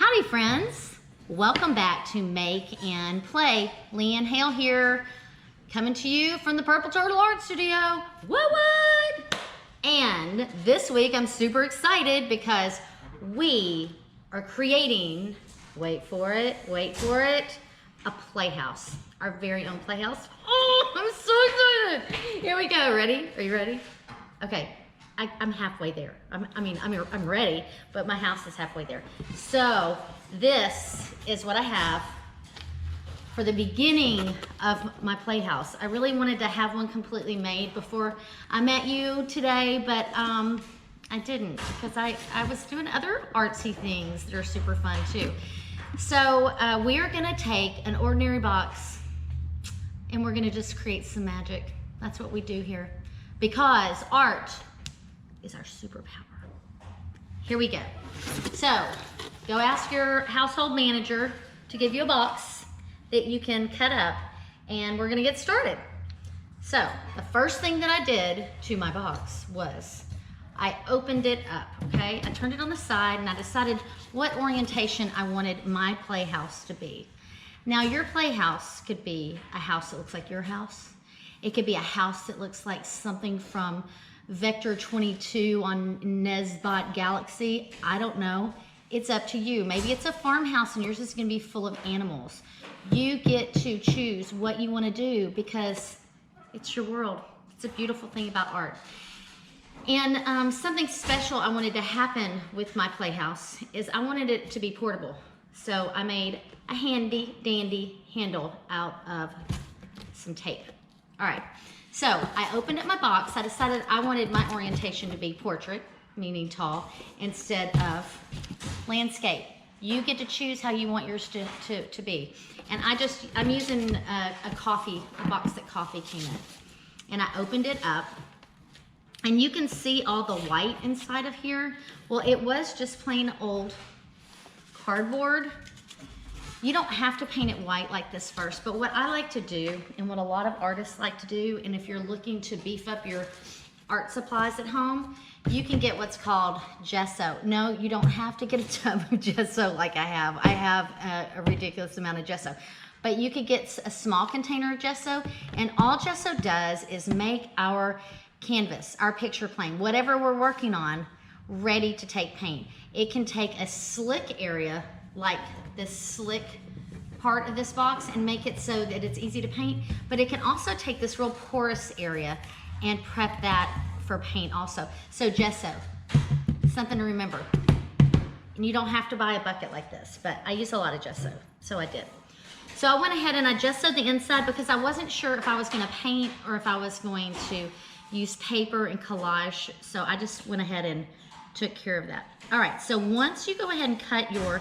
Howdy friends, welcome back to Make and Play. Leanne Hale here, coming to you from the Purple Turtle Art Studio. What? And this week I'm super excited because we are creating, wait for it, a playhouse. Our very own playhouse. Oh, I'm so excited. Here we go, ready? Are you ready? Okay. I'm halfway there. I'm ready, but my house is halfway there. So this is what I have for the beginning of my playhouse. I really wanted to have one completely made before I met you today, but I didn't because I was doing other artsy things that are super fun too. So we are gonna take an ordinary box and we're gonna just create some magic. That's what we do here because art is our superpower. Here we go. So, go ask your household manager to give you a box that you can cut up, and we're gonna get started. So, the first thing that I did to my box was I opened it up, okay? I turned it on the side and I decided what orientation I wanted my playhouse to be. Now, your playhouse could be a house that looks like your house. It could be a house that looks like something from Vector 22 on Nesbot Galaxy. I don't know. It's up to you. Maybe it's a farmhouse and yours is going to be full of animals. You get to choose what you want to do because it's your world. It's a beautiful thing about art. And something special I wanted to happen with my playhouse is I wanted it to be portable. So I made a handy dandy handle out of some tape. All right. So I opened up my box. I decided I wanted my orientation to be portrait, meaning tall, instead of landscape. You get to choose how you want yours to be. And I'm using a box that coffee came in. And I opened it up. And you can see all the white inside of here. Well, it was just plain old cardboard. You don't have to paint it white like this first, but what I like to do, and what a lot of artists like to do, and if you're looking to beef up your art supplies at home, you can get what's called gesso. No, you don't have to get a tub of gesso like I have. I have a ridiculous amount of gesso. But you could get a small container of gesso, and all gesso does is make our canvas, our picture plane, whatever we're working on, ready to take paint. It can take a slick area like this slick part of this box and make it so that it's easy to paint, but it can also take this real porous area and prep that for paint also. So gesso, something to remember. And you don't have to buy a bucket like this, but I use a lot of gesso, so I did. So I went ahead and I gessoed the inside because I wasn't sure if I was gonna paint or if I was going to use paper and collage, so I just went ahead and took care of that. All right, so once you go ahead and cut your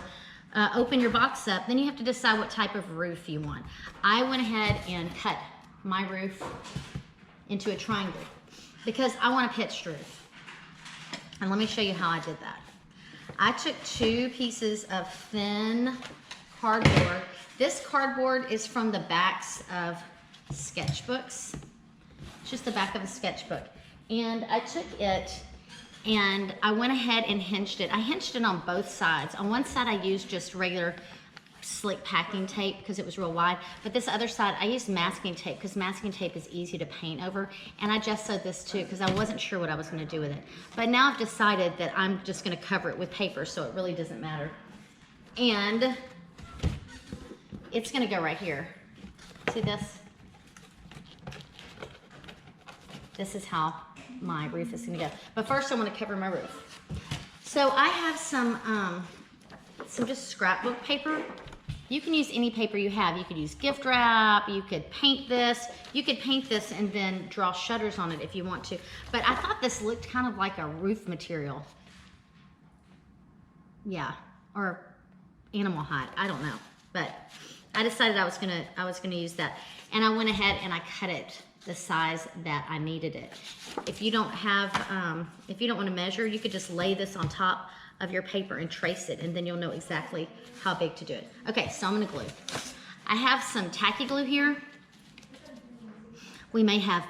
open your box up, then you have to decide what type of roof you want. I went ahead and cut my roof into a triangle because I want a pitched roof. And let me show you how I did that. I took 2 pieces of thin cardboard. This cardboard is from the backs of sketchbooks. It's just the back of a sketchbook. And I took it and I went ahead and hinged it. I hinged it on both sides. On one side I used just regular slick packing tape because it was real wide, but this other side I used masking tape because masking tape is easy to paint over, and I gessoed this too because I wasn't sure what I was going to do with it. But now I've decided that I'm just going to cover it with paper, so it really doesn't matter. And it's going to go right here. See this? This is how my roof is gonna go. But first I wanna cover my roof. So I have some just scrapbook paper. You can use any paper you have. You could use gift wrap, you could paint this. You could paint this and then draw shutters on it if you want to. But I thought this looked kind of like a roof material. Yeah, or animal hide, I don't know. But I decided I was gonna use that. And I went ahead and I cut it the size that I needed it. If you don't have, if you don't want to measure, you could just lay this on top of your paper and trace it, and then you'll know exactly how big to do it. Okay, so I'm gonna glue. I have some tacky glue here. We may have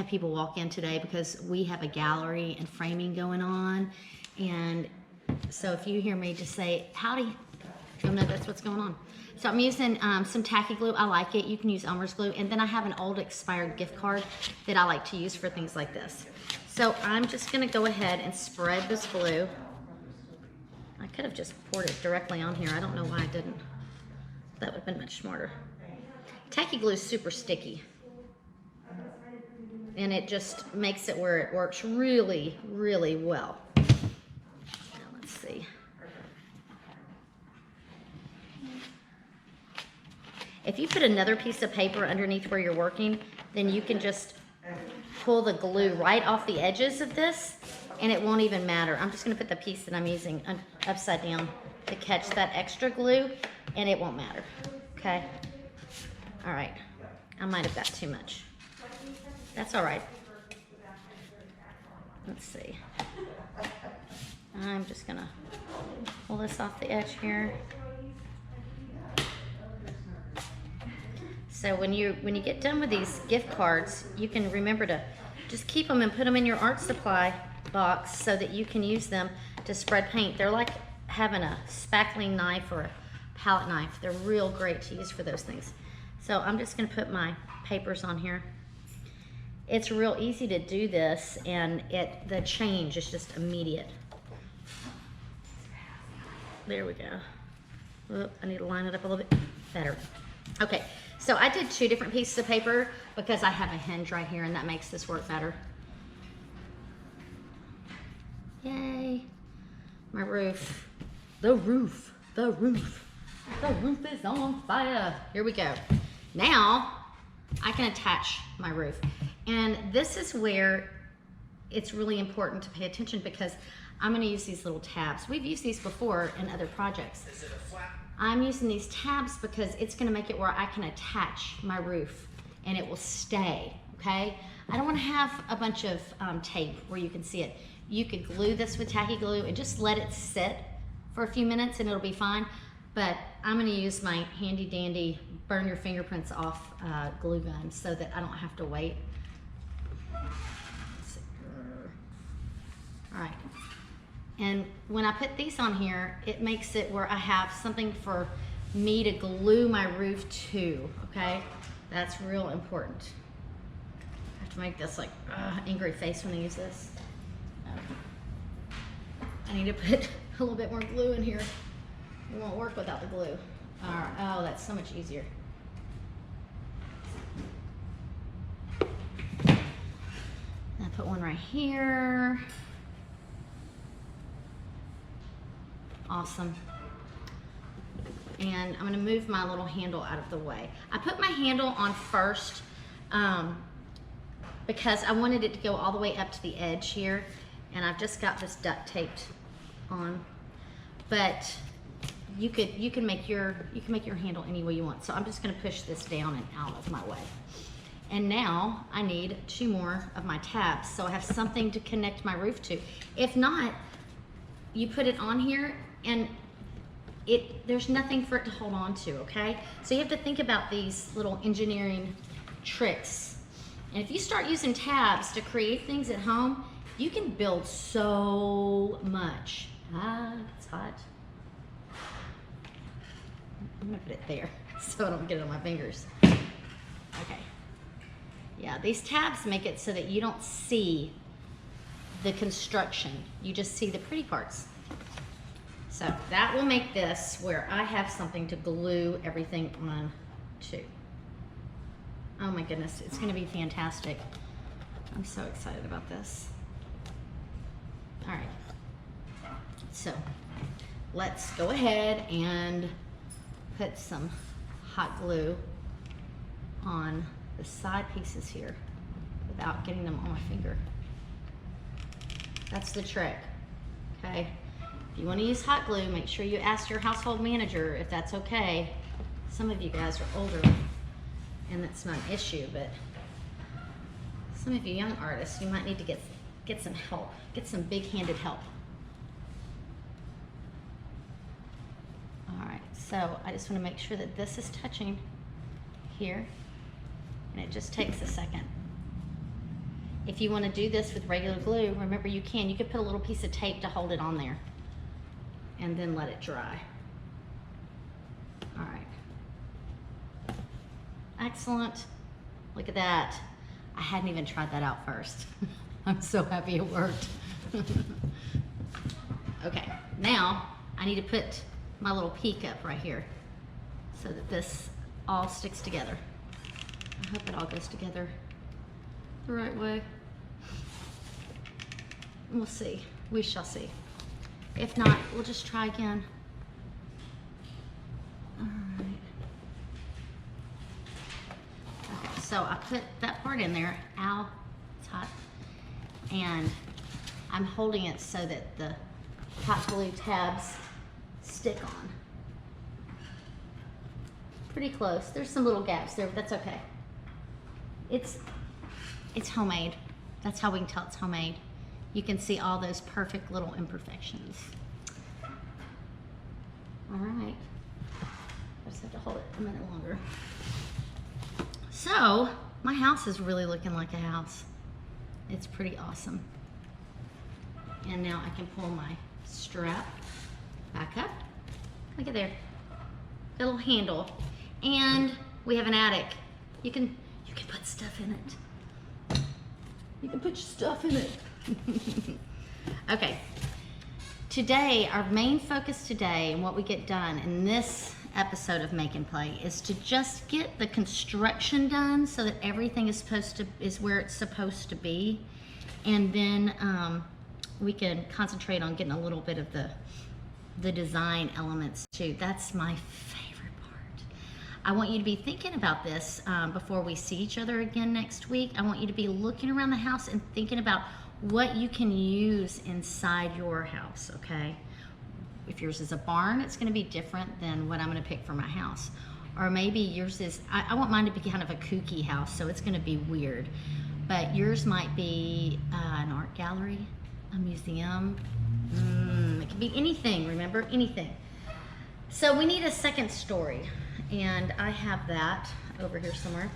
people walk in today because we have a gallery and framing going on, and so if you hear me just say howdy, You'll know that's what's going on. So I'm using some tacky glue. I like it. You can use Elmer's glue. And then I have an old expired gift card that I like to use for things like this. So I'm just gonna go ahead and spread this glue. I could have just poured it directly on here. I don't know why I didn't. That would have been much smarter. Tacky glue is super sticky. And it just makes it where it works really, really well. Now let's see. If you put another piece of paper underneath where you're working, then you can just pull the glue right off the edges of this and it won't even matter. I'm just gonna put the piece that I'm using upside down to catch that extra glue and it won't matter, okay? All right, I might have got too much. That's all right. Let's see. I'm just gonna pull this off the edge here. So when you get done with these gift cards, you can remember to just keep them and put them in your art supply box so that you can use them to spread paint. They're like having a spackling knife or a palette knife. They're real great to use for those things. So I'm just gonna put my papers on here. It's real easy to do this and the change is just immediate. There we go. Oop, I need to line it up a little bit better. Okay, so I did 2 different pieces of paper because I have a hinge right here and that makes this work better. Yay. My roof. The roof is on fire. Here we go. Now I can attach my roof. And this is where it's really important to pay attention because I'm gonna use these little tabs. We've used these before in other projects. Is it a flat? I'm using these tabs because it's gonna make it where I can attach my roof and it will stay, okay? I don't wanna have a bunch of tape where you can see it. You could glue this with tacky glue and just let it sit for a few minutes and it'll be fine. But I'm gonna use my handy dandy burn your fingerprints off glue gun so that I don't have to wait. All right. And when I put these on here, it makes it where I have something for me to glue my roof to, okay? That's real important. I have to make this like angry face when I use this. I need to put a little bit more glue in here. It won't work without the glue. All right. Oh, that's so much easier. I put one right here. Awesome. And I'm gonna move my little handle out of the way. I put my handle on first because I wanted it to go all the way up to the edge here, and I've just got this duct taped on. But you can make your handle any way you want. So I'm just gonna push this down and out of my way. And now I need 2 more of my tabs so I have something to connect my roof to. If not, you put it on here and there's nothing for it to hold on to, okay? So you have to think about these little engineering tricks. And if you start using tabs to create things at home, you can build so much. Ah, it's hot. I'm gonna put it there so I don't get it on my fingers. Okay. Yeah, these tabs make it so that you don't see the construction. You just see the pretty parts. So that will make this where I have something to glue everything on to. Oh my goodness, it's gonna be fantastic. I'm so excited about this. All right, so let's go ahead and put some hot glue on the side pieces here without getting them on my finger. That's the trick, okay? If you want to use hot glue, make sure you ask your household manager if that's okay. Some of you guys are older and that's not an issue, but some of you young artists, you might need to get some help, get some big-handed help. All right, so I just want to make sure that this is touching here, and it just takes a second. If you want to do this with regular glue, remember you could put a little piece of tape to hold it on there and then let it dry. excellent. Look at that. I hadn't even tried that out first. I'm so happy it worked. Okay, now I need to put my little peak up right here so that this all sticks together. I hope it all goes together the right way. We'll see. We shall see. If not, we'll just try again. All right. Okay, so I put that part in there. Ow, it's hot. And I'm holding it so that the hot glue tabs stick on. Pretty close. There's some little gaps there, but that's okay. It's homemade. That's how we can tell it's homemade. You can see all those perfect little imperfections. All right. I just have to hold it a minute longer. So, my house is really looking like a house. It's pretty awesome. And now I can pull my strap back up. Look at there. Got a little handle. And we have an attic. You can put stuff in it. You can put your stuff in it. Okay. Today, our main focus today and what we get done in this episode of Make and Play is to just get the construction done so that everything is where it's supposed to be. And then we can concentrate on getting a little bit of the design elements too. That's my favorite part. I want you to be thinking about this before we see each other again next week. I want you to be looking around the house and thinking about what you can use inside your house, okay? If yours is a barn, it's gonna be different than what I'm gonna pick for my house. Or maybe yours is, I want mine to be kind of a kooky house, so it's gonna be weird. But yours might be an art gallery, a museum. It can be anything, remember, anything. So we need a second story, and I have that over here somewhere.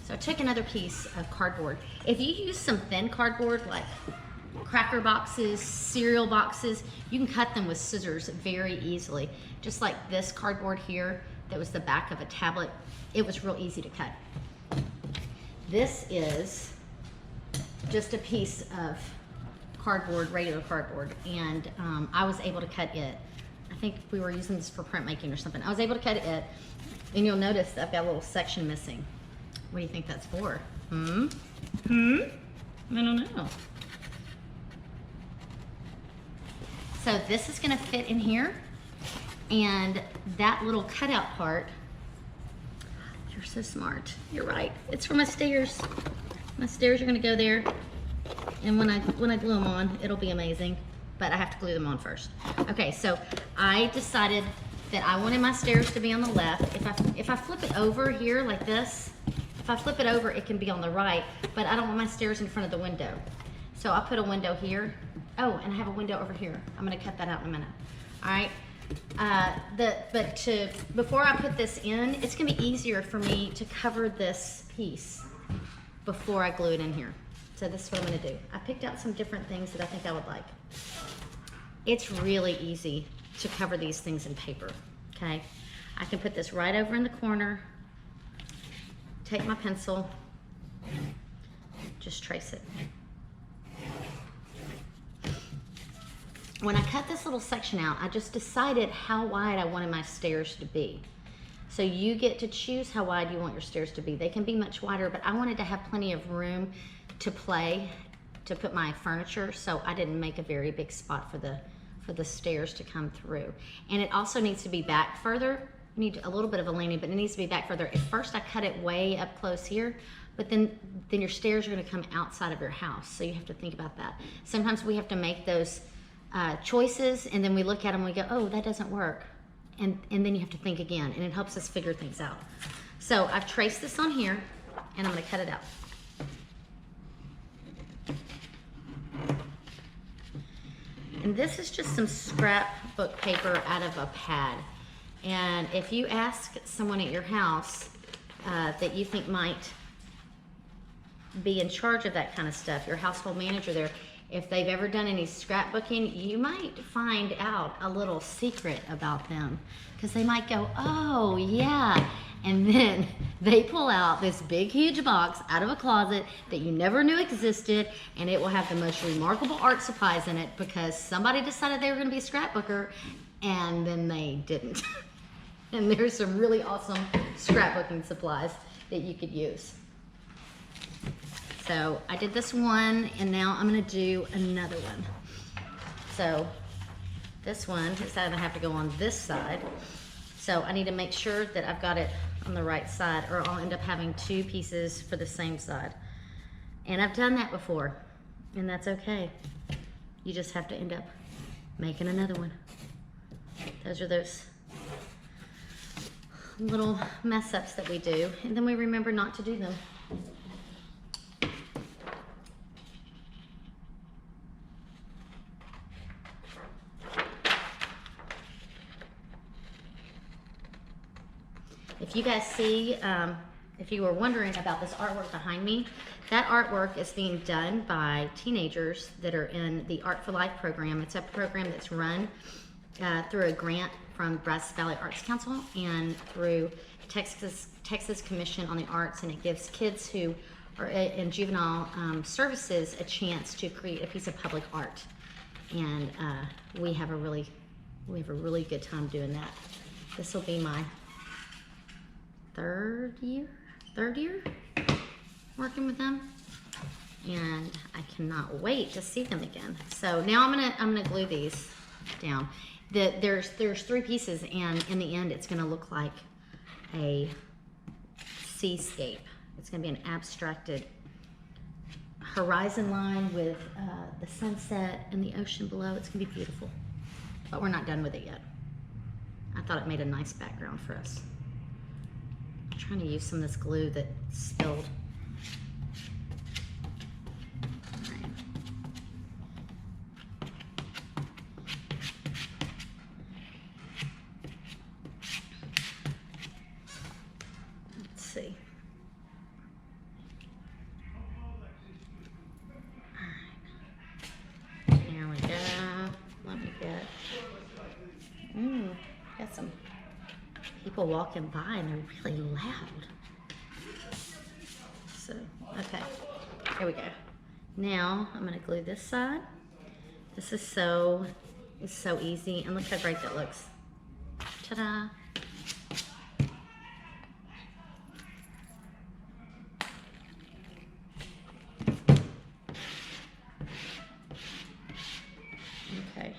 So I took another piece of cardboard. If you use some thin cardboard, like cracker boxes, cereal boxes, you can cut them with scissors very easily. Just like this cardboard here, that was the back of a tablet, it was real easy to cut. This is just a piece of cardboard, regular cardboard, and I was able to cut it. I think we were using this for printmaking or something. I was able to cut it, and you'll notice that I've got a little section missing. What do you think that's for? I don't know. So this is gonna fit in here, and that little cutout part, you're so smart, you're right. It's for my stairs. My stairs are gonna go there, and when I glue them on, it'll be amazing, but I have to glue them on first. Okay, so I decided that I wanted my stairs to be on the left. If I flip it over here like this, if I flip it over, it can be on the right, but I don't want my stairs in front of the window. So I'll put a window here. Oh, and I have a window over here. I'm gonna cut that out in a minute. All right, before I put this in, it's gonna be easier for me to cover this piece before I glue it in here. So this is what I'm gonna do. I picked out some different things that I think I would like. It's really easy to cover these things in paper, okay? I can put this right over in the corner, take my pencil, just trace it. When I cut this little section out, I just decided how wide I wanted my stairs to be. So you get to choose how wide you want your stairs to be. They can be much wider, but I wanted to have plenty of room to play, to put my furniture, so I didn't make a very big spot for the stairs to come through. And it also needs to be back further. You need a little bit of a landing, but it needs to be back further. At first I cut it way up close here, but then your stairs are gonna come outside of your house, so you have to think about that. Sometimes we have to make those choices, and then we look at them and we go, oh, that doesn't work. And then you have to think again, and it helps us figure things out. So I've traced this on here, and I'm gonna cut it out. And this is just some scrapbook paper out of a pad. And if you ask someone at your house that you think might be in charge of that kind of stuff, your household manager there, if they've ever done any scrapbooking, you might find out a little secret about them, because they might go, oh yeah, and then they pull out this big huge box out of a closet that you never knew existed, and it will have the most remarkable art supplies in it because somebody decided they were going to be a scrapbooker and then they didn't. And there's some really awesome scrapbooking supplies that you could use. So I did this one, and now I'm gonna do another one. So this one is gonna have to go on this side. So I need to make sure that I've got it on the right side, or I'll end up having two pieces for the same side. And I've done that before, and that's okay. You just have to end up making another one. Those are those little mess ups that we do, and then we remember not to do them. If you guys see, if you were wondering about this artwork behind me, that artwork is being done by teenagers that are in the Art for Life program. It's a program that's run through a grant from Brazos Valley Arts Council and through Texas Commission on the Arts, and it gives kids who are in juvenile services a chance to create a piece of public art. And we have a really good time doing that. This will be my third year working with them, and I cannot wait to see them again. So now I'm gonna glue these down. There's three pieces, and in the end it's gonna look like a seascape. It's gonna be an abstracted horizon line with the sunset and the ocean below. It's gonna be beautiful, but we're not done with it yet. I thought it made a nice background for us. I'm trying to use some of this glue that spilled. All right. Let's see. All right. There we go. Let me get. Got some people walking by and they're really loud. So, okay, here we go. Now I'm gonna glue this side. This is so easy, and look how great that looks. Ta-da! Okay.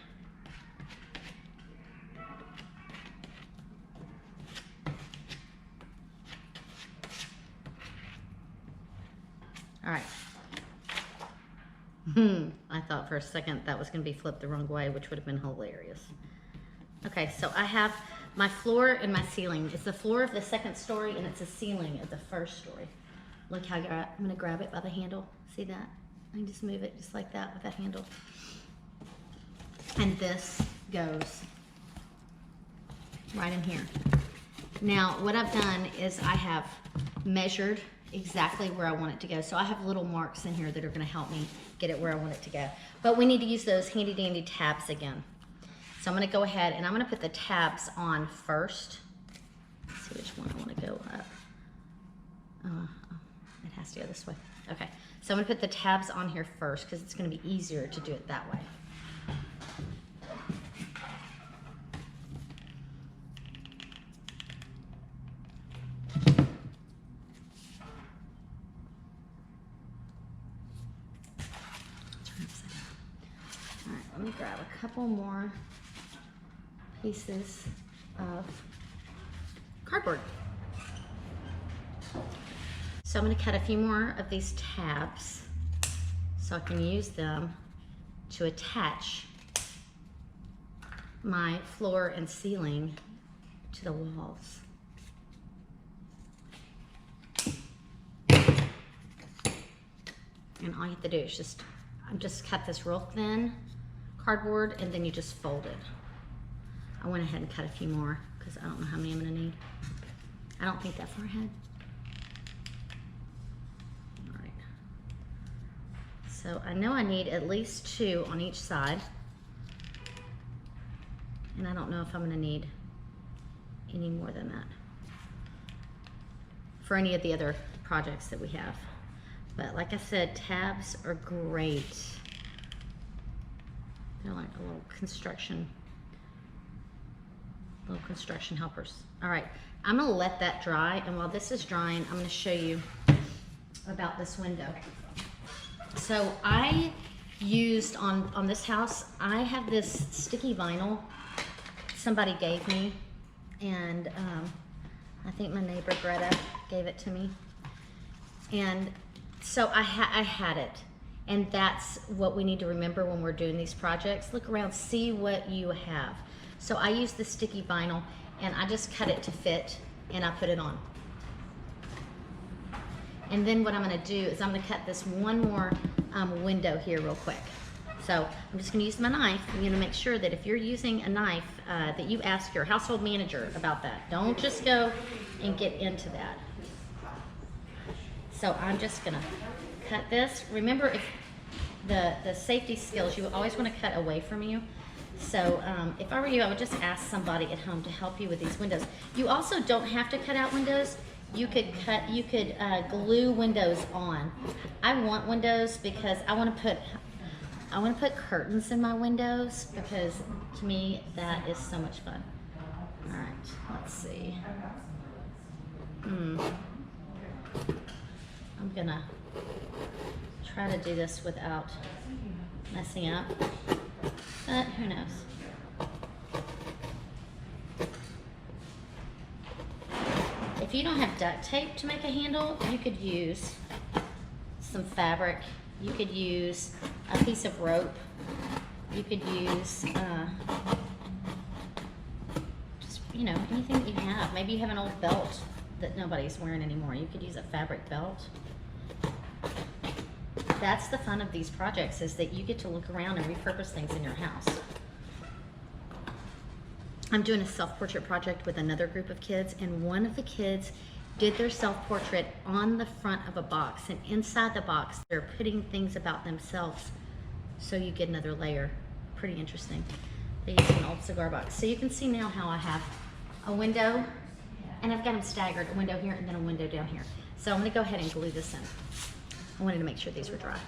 All right. I thought for a second that was going to be flipped the wrong way, which would have been hilarious. Okay, so I have my floor and my ceiling. It's the floor of the second story, and it's a ceiling of the first story. Look how I'm going to grab it by the handle. See that? I can just move it just like that with that handle. And this goes right in here. Now, what I've done is I have measured exactly where I want it to go. So I have little marks in here that are going to help me get it where I want it to go. But we need to use those handy dandy tabs again. So I'm going to go ahead and I'm going to put the tabs on first. Let's see which one I want to go up. It has to go this way. Okay, so I'm going to put the tabs on here first because it's going to be easier to do it that way. Let me grab a couple more pieces of cardboard. So I'm going to cut a few more of these tabs so I can use them to attach my floor and ceiling to the walls. And all you have to do is just cut this real thin cardboard, and then you just fold it. I went ahead and cut a few more because I don't know how many I'm going to need. I don't think that far ahead. All right. So I know I need at least 2 on each side. And I don't know if I'm gonna need any more than that for any of the other projects that we have. But like I said, tabs are great. They're like a little construction helpers. All right, I'm gonna let that dry, and while this is drying, I'm gonna show you about this window. So I used on this house, I have this sticky vinyl somebody gave me, and I think my neighbor Greta gave it to me. And so I had it, and that's what we need to remember when we're doing these projects. Look around, see what you have. So I use the sticky vinyl, and I just cut it to fit, and I put it on. And then what I'm gonna do is I'm gonna cut this one more window here real quick. So I'm just gonna use my knife. I'm gonna make sure that if you're using a knife, that you ask your household manager about that. Don't just go and get into that. So I'm just gonna cut this. Remember, if the safety skills, you always wanna cut away from you. So if I were you, I would just ask somebody at home to help you with these windows. You also don't have to cut out windows. You could glue windows on. I want windows because I want to put curtains in my windows, because to me that is so much fun. All right, let's see. I'm gonna try to do this without messing up, but who knows? If you don't have duct tape to make a handle, you could use some fabric. You could use a piece of rope. You could use just, you know, anything that you have. Maybe you have an old belt that nobody's wearing anymore. You could use a fabric belt. That's the fun of these projects, is that you get to look around and repurpose things in your house. I'm doing a self-portrait project with another group of kids, and one of the kids did their self-portrait on the front of a box, and inside the box they're putting things about themselves, so you get another layer. Pretty interesting. They used an old cigar box. So you can see now how I have a window, and I've got them staggered, a window here and then a window down here. So I'm gonna go ahead and glue this in. I wanted to make sure these were dry.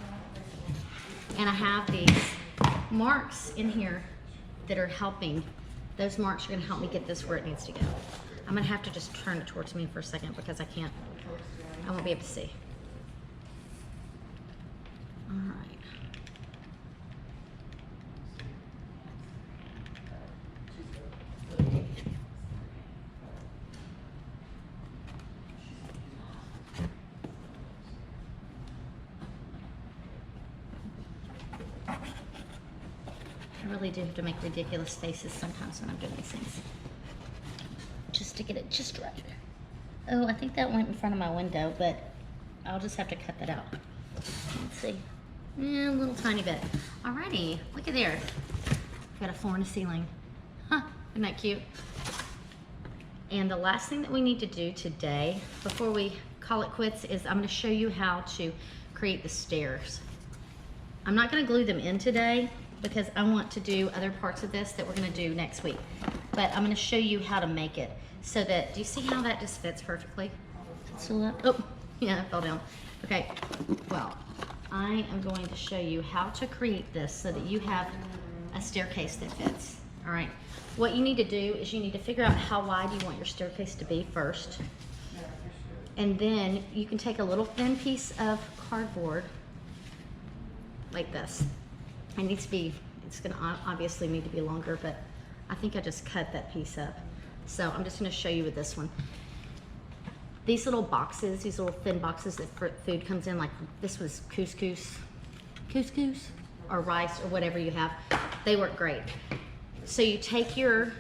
And I have these marks in here that are helping. Those marks are gonna help me get this where it needs to go. I'm gonna have to just turn it towards me for a second because I won't be able to see. All right. I really do have to make ridiculous faces sometimes when I'm doing these things, just to get it just right. Oh, I think that went in front of my window, but I'll just have to cut that out. Let's see. A little tiny bit. Alrighty, look at there. Got a floor and a ceiling. Huh, isn't that cute? And the last thing that we need to do today, before we call it quits, is I'm gonna show you how to create the stairs. I'm not gonna glue them in today, because I want to do other parts of this that we're gonna do next week. But I'm gonna show you how to make it so that, do you see how that just fits perfectly? Oh, yeah, it fell down. Okay, well, I am going to show you how to create this so that you have a staircase that fits, all right? What you need to do is you need to figure out how wide you want your staircase to be first. And then you can take a little thin piece of cardboard like this. It needs to be, it's gonna obviously need to be longer, but I think I just cut that piece up. So I'm just gonna show you with this one. These little boxes, these little thin boxes that food comes in, like this was couscous, or rice, or whatever you have, they work great. So you take your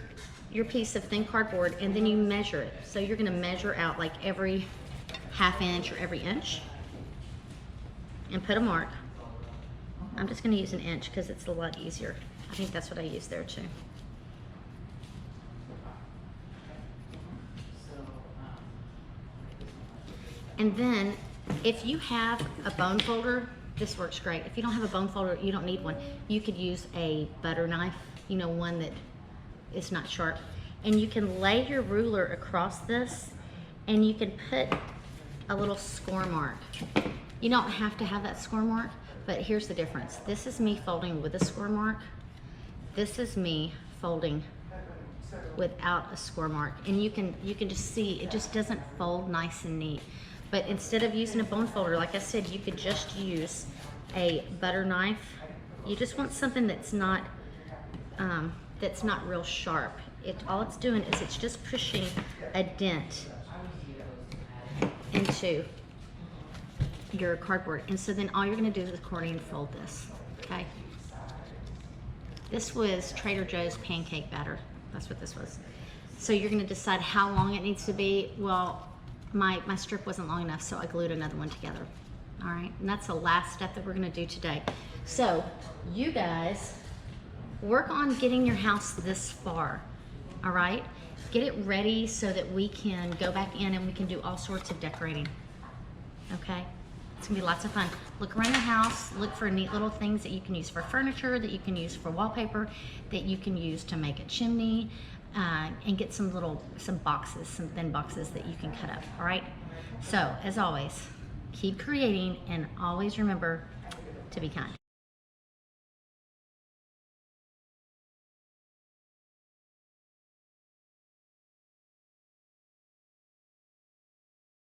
piece of thin cardboard and then you measure it. So you're gonna measure out like every ½ inch or every inch and put a mark. I'm just gonna use an inch because it's a lot easier. I think that's what I use there too. And then if you have a bone folder, this works great. If you don't have a bone folder, you don't need one. You could use a butter knife, you know, one that is not sharp. And you can lay your ruler across this and you can put a little score mark. You don't have to have that score mark, but here's the difference. This is me folding with a score mark. This is me folding without a score mark. And you can just see, it just doesn't fold nice and neat. But instead of using a bone folder, like I said, you could just use a butter knife. You just want something that's not real sharp. All it's doing is it's just pushing a dent into your cardboard. And so then all you're gonna do is accordion fold this, okay? This was Trader Joe's pancake batter. That's what this was. So you're gonna decide how long it needs to be. Well, my strip wasn't long enough, so I glued another one together. All right, and that's the last step that we're gonna do today. So you guys work on getting your house this far, all right? Get it ready so that we can go back in and we can do all sorts of decorating, okay? It's gonna be lots of fun. Look around your house, look for neat little things that you can use for furniture, that you can use for wallpaper, that you can use to make a chimney, and get some boxes, some thin boxes that you can cut up, all right? So, as always, keep creating and always remember to be kind.